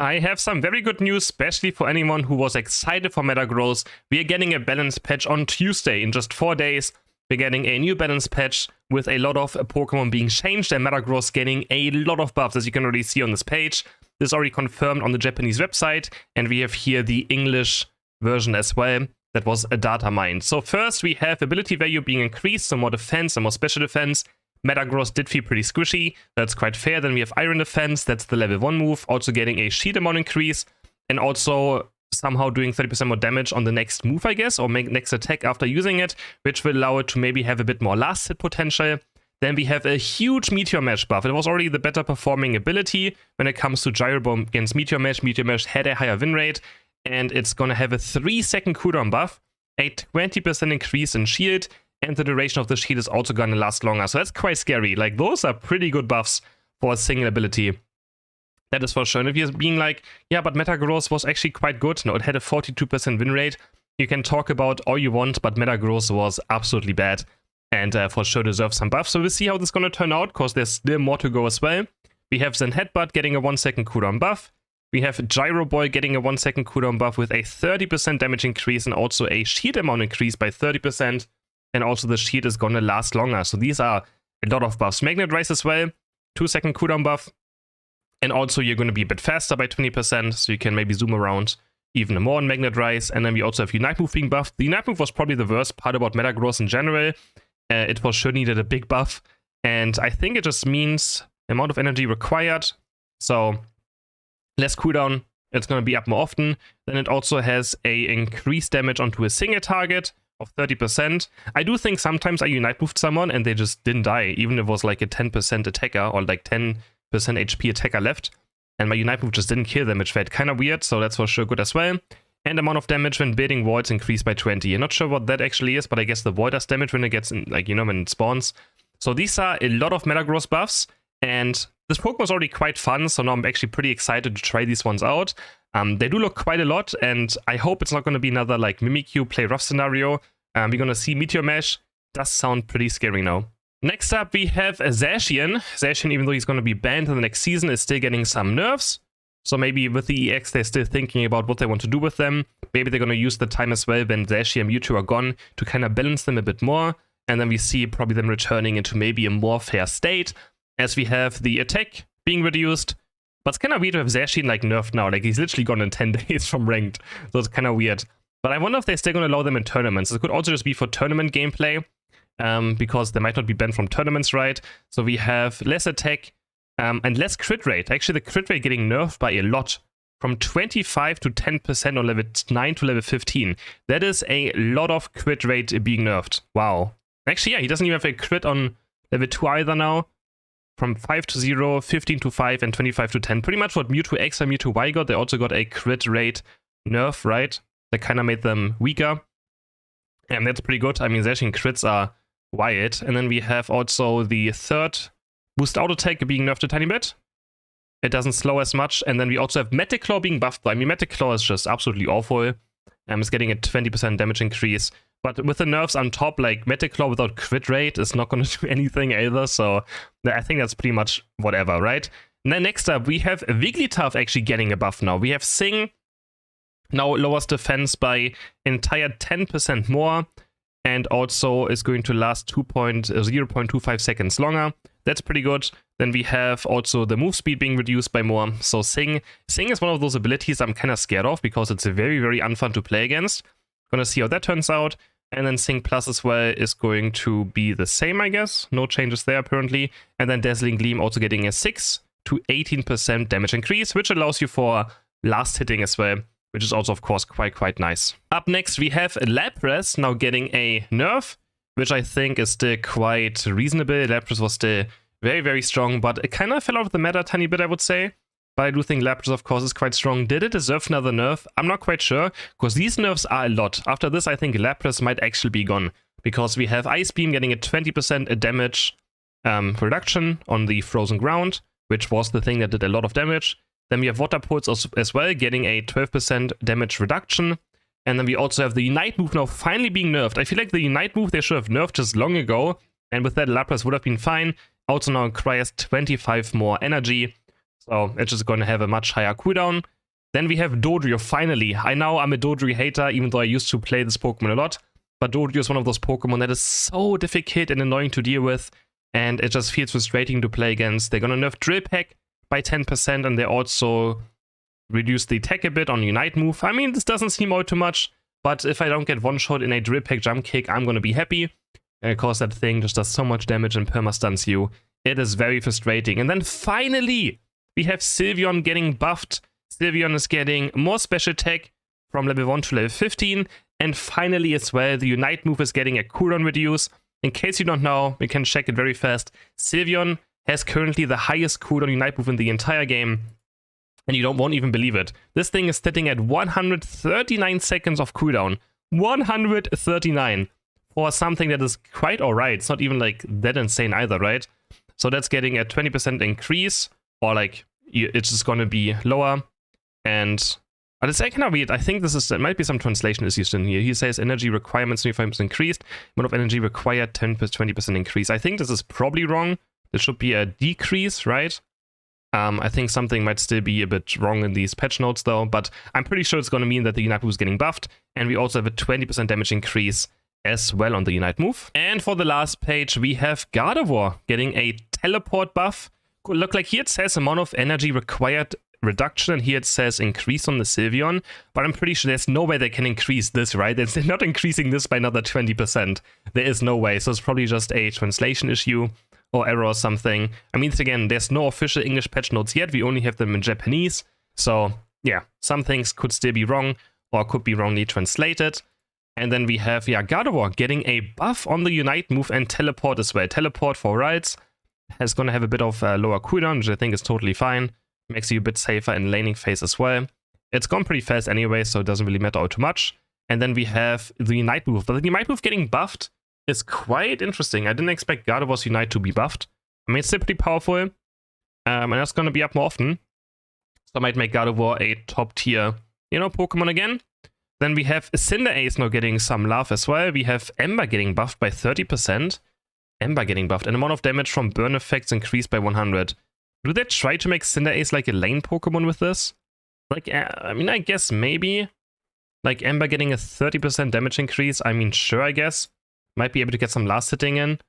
I have some very good news, especially for anyone who was excited for METAGROSS. We are getting a balance patch on Tuesday. In just 4 days, we're getting a new balance patch with a lot of Pokemon being changed and METAGROSS getting a lot of buffs, as you can already see on this page. This is already confirmed on the Japanese website, and we have here the English version as well. That was a data mined. So first, we have ability value being increased, so more defense and more special defense. METAGROSS did feel pretty squishy, that's quite fair. Then we have Iron Defense, that's the level 1 move, also getting a shield amount increase, and also somehow doing 30% more damage on the next move, I guess, or make next attack after using it, which will allow it to maybe have a bit more last hit potential. Then we have a huge Meteor Mesh buff. It was already the better performing ability when it comes to Gyro Bomb against Meteor Mesh. Meteor Mesh had a higher win rate, and it's gonna have a 3-second cooldown buff, a 20% increase in shield, and the duration of the shield is also gonna last longer. So that's quite scary. Like, those are pretty good buffs for a single ability. That is for sure. And if you're being like, yeah, but METAGROSS was actually quite good. No, it had a 42% win rate. You can talk about all you want, but METAGROSS was absolutely bad. And for sure deserves some buffs. So we'll see how this is gonna turn out, because there's still more to go as well. We have Zen Headbutt getting a 1-second cooldown buff. We have Gyro Boy getting a 1-second cooldown buff with a 30% damage increase and also a shield amount increase by 30%. And also the shield is gonna last longer. So these are a lot of buffs. Magnet Rise as well, 2-second cooldown buff. And also you're gonna be a bit faster by 20%, so you can maybe zoom around even more on Magnet Rise. And then we also have Unite Move being buffed. The Unite Move was probably the worst part about METAGROSS in general. It for sure needed a big buff. And I think it just means amount of energy required. So less cooldown, it's gonna be up more often. Then it also has a increased damage onto a single target of 30%. I do think sometimes I Unite Moved someone and they just didn't die, even if it was like a 10% attacker or like 10% HP attacker left. And my Unite Move just didn't kill them, which felt kind of weird, so that's for sure good as well. And amount of damage when building voids increased by 20. I'm not sure what that actually is, but I guess the void does damage when it gets in, like, you know, when it spawns. So these are a lot of METAGROSS buffs, and this Pokemon was already quite fun, so now I'm actually pretty excited to try these ones out. They do look quite a lot, and I hope it's not going to be another like Mimikyu play rough scenario. We're going to see Meteor Mesh. Does sound pretty scary now. Next up, we have Zacian. Zacian, even though he's going to be banned in the next season, is still getting some nerfs. So maybe with the EX, they're still thinking about what they want to do with them. Maybe they're going to use the time as well when Zacian and Mewtwo are gone to kind of balance them a bit more. And then we see probably them returning into maybe a more fair state, as we have the attack being reduced. But it's kind of weird to have Zacian like nerfed now. Like, he's literally gone in 10 days from ranked. So it's kind of weird. But I wonder if they're still going to allow them in tournaments. It could also just be for tournament gameplay, because they might not be banned from tournaments, right? So we have less attack and less crit rate. Actually, the crit rate getting nerfed by a lot, from 25 to 10% on level 9 to level 15. That is a lot of crit rate being nerfed. Wow. Actually, yeah, he doesn't even have a crit on level 2 either now. From 5 to 0, 15 to 5, and 25 to 10. Pretty much what Mewtwo X and Mewtwo Y got. They also got a crit rate nerf, right? That kind of made them weaker. And that's pretty good. I mean, Zacian crits are wild. And then we have also the third boost auto attack being nerfed a tiny bit. It doesn't slow as much. And then we also have Metaclaw being buffed. I mean, Metaclaw is just absolutely awful. It's getting a 20% damage increase. But with the nerfs on top, like Metaclaw without crit rate is not going to do anything either. So I think that's pretty much whatever, right? And then next up, we have Wigglytuff actually getting a buff now. We have Sing now lowers defense by entire 10% more, and also is going to last 0.25 seconds longer. That's pretty good. Then we have also the move speed being reduced by more. So Sing is one of those abilities I'm kind of scared of, because it's very, very unfun to play against. Gonna see how that turns out. And then Sing Plus as well is going to be the same, I guess. No changes there apparently. And then Dazzling Gleam also getting a 6 to 18% damage increase, which allows you for last hitting as well, which is also, of course, quite nice. Up next, we have Lapras now getting a nerf, which I think is still quite reasonable. Lapras was still very, very strong, but it kind of fell out of the meta a tiny bit, I would say. But I do think Lapras, of course, is quite strong. Did it deserve another nerf? I'm not quite sure, because these nerfs are a lot. After this, I think Lapras might actually be gone, because we have Ice Beam getting a 20% damage reduction on the frozen ground, which was the thing that did a lot of damage. Then we have Water Pulse as well, getting a 12% damage reduction. And then we also have the Unite move now finally being nerfed. I feel like the Unite move they should have nerfed just long ago, and with that Lapras would have been fine. Also now requires 25 more energy. So it's just going to have a much higher cooldown. Then we have Dodrio, finally. I know I'm a Dodrio hater, even though I used to play this Pokemon a lot. But Dodrio is one of those Pokemon that is so difficult and annoying to deal with. And it just feels frustrating to play against. They're going to nerf Drill Peck by 10%, and they also reduce the attack a bit on Unite move. I mean, this doesn't seem all too much, but if I don't get one shot in a Drill Peck jump kick, I'm going to be happy. Because that thing just does so much damage and perma-stuns you. It is very frustrating. And then finally, we have Sylveon getting buffed. Sylveon is getting more special attack from level 1 to level 15. And finally as well, the Unite move is getting a cooldown reduce. In case you don't know, we can check it very fast. Sylveon has currently the highest cooldown Unite move in the entire game. And you won't even believe it. This thing is sitting at 139 seconds of cooldown. 139 for something that is quite alright. It's not even like that insane either, right? So that's getting a 20% increase, or like it's just going to be lower. And but it's kind of weird. I think there might be some translation issues in here. He says energy requirements 25% increased. Amount of energy required 20% increase. I think this is probably wrong. There should be a decrease, right? I think something might still be a bit wrong in these patch notes though, but I'm pretty sure it's going to mean that the Unite move is getting buffed, and we also have a 20% damage increase as well on the Unite move. And for the last page, we have Gardevoir getting a teleport buff. Look, like here it says amount of energy required reduction, and here it says increase on the Sylveon, but I'm pretty sure there's no way they can increase this, right? They're not increasing this by another 20%. There is no way, so it's probably just a translation issue or error or something. I mean, again, there's no official English patch notes yet, we only have them in Japanese, so yeah, some things could still be wrong or could be wrongly translated. And then we have, Gardevoir getting a buff on the Unite move and teleport as well. Teleport for rides is going to have a bit of a lower cooldown, which I think is totally fine. Makes you a bit safer in laning phase as well. It's gone pretty fast anyway, so it doesn't really matter all too much. And then we have the Unite move. But the Unite move getting buffed is quite interesting. I didn't expect Gardevoir's Unite to be buffed. I mean, it's still pretty powerful. And that's going to be up more often. So I might make Gardevoir a top tier, Pokemon again. Then we have Cinderace now getting some love as well. We have Ember getting buffed by 30%. Ember getting buffed. And amount of damage from burn effects increased by 100. Do they try to make Cinderace like a lane Pokemon with this? Like, I mean, I guess maybe. Like Ember getting a 30% damage increase. I mean, sure, I guess. Might be able to get some last hitting in.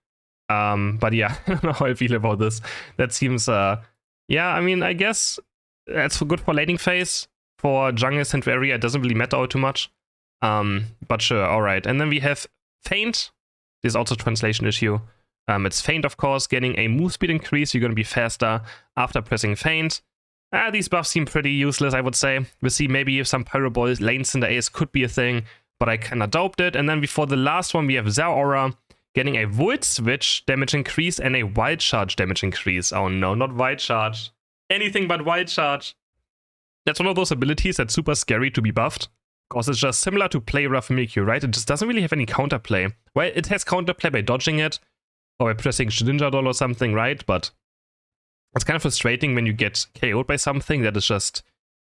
But yeah, I don't know how I feel about this. That seems, yeah, I mean, I guess that's good for laning phase. For jungle central area, it doesn't really matter all too much. But sure, alright. And then we have Feint. There's also a translation issue. It's Feint, of course, getting a move speed increase. You're going to be faster after pressing Feint. These buffs seem pretty useless, I would say. We'll see maybe if some Pyro Ball lane Cinderace could be a thing, but I kinda doubt it. And then before the last one, we have Zeraora getting a Volt Switch damage increase and a Wild Charge damage increase. Oh no, not Wild Charge. Anything but Wild Charge. That's one of those abilities that's super scary to be buffed. Because it's just similar to Play Rough Mimikyu, right? It just doesn't really have any counterplay. Well, it has counterplay by dodging it, or by pressing Ninja Doll or something, right? But it's kind of frustrating when you get KO'd by something that is just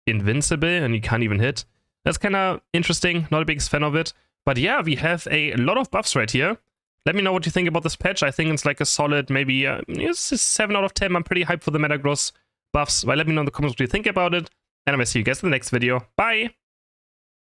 invincible and you can't even hit. That's kind of interesting, not a big fan of it. But yeah, we have a lot of buffs right here. Let me know what you think about this patch. I think it's like a solid, maybe it's a 7 out of 10. I'm pretty hyped for the Metagross buffs. Well, let me know in the comments what you think about it. And I will see you guys in the next video. Bye!